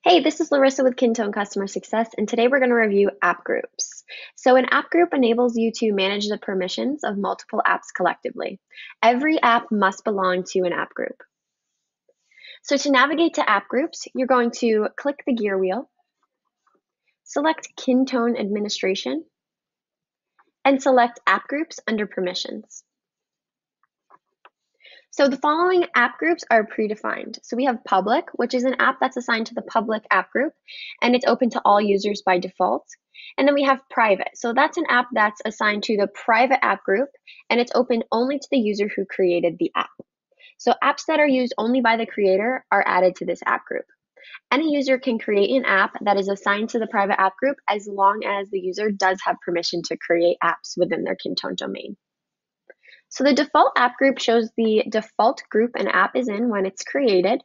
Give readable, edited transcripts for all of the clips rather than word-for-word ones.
Hey, this is Larissa with Kintone Customer Success, and today we're going to review app groups. So an app group enables you to manage the permissions of multiple apps collectively. Every app must belong to an app group. So to navigate to app groups, you're going to click the gear wheel, select Kintone Administration, and select App Groups under Permissions. So the following app groups are predefined. So we have public, which is an app that's assigned to the public app group, and it's open to all users by default. And then we have private. So that's an app that's assigned to the private app group, and it's open only to the user who created the app. So apps that are used only by the creator are added to this app group. Any user can create an app that is assigned to the private app group as long as the user does have permission to create apps within their Kintone domain. So the default app group shows the default group an app is in when it's created.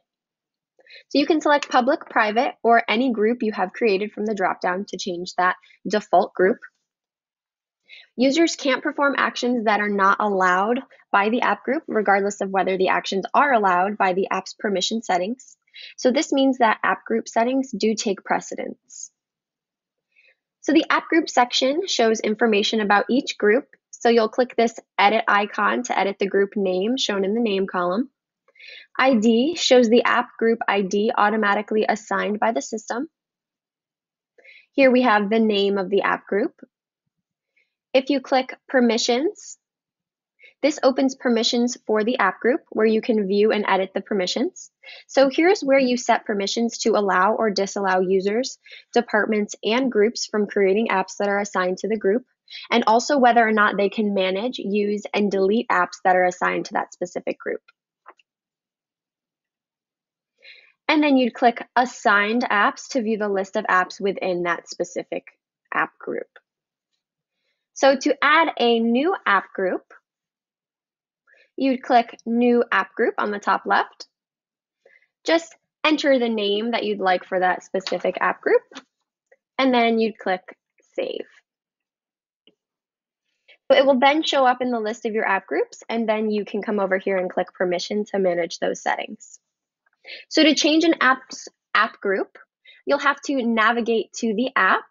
So you can select public, private, or any group you have created from the dropdown to change that default group. Users can't perform actions that are not allowed by the app group, regardless of whether the actions are allowed by the app's permission settings. So this means that app group settings do take precedence. So the app group section shows information about each group. So you'll click this edit icon to edit the group name shown in the name column. ID shows the app group ID automatically assigned by the system. Here we have the name of the app group. If you click permissions, this opens permissions for the app group where you can view and edit the permissions. So here's where you set permissions to allow or disallow users, departments, and groups from creating apps that are assigned to the group, and also whether or not they can manage, use, and delete apps that are assigned to that specific group. And then you'd click Assigned Apps to view the list of apps within that specific app group. So to add a new app group, you'd click New App Group on the top left. Just enter the name that you'd like for that specific app group, and then you'd click Save. So it will then show up in the list of your app groups, and then you can come over here and click Permission to manage those settings. So to change an app's app group, you'll have to navigate to the app.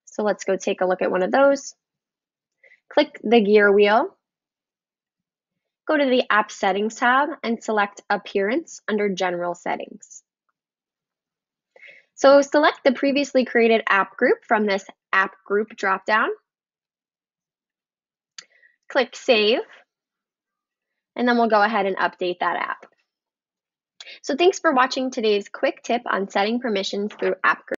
So let's go take a look at one of those. Click the gear wheel. Go to the App Settings tab and select Appearance under General Settings. So select the previously created app group from this App Group dropdown. Click Save, and then we'll go ahead and update that app. So thanks for watching today's quick tip on setting permissions through app groups.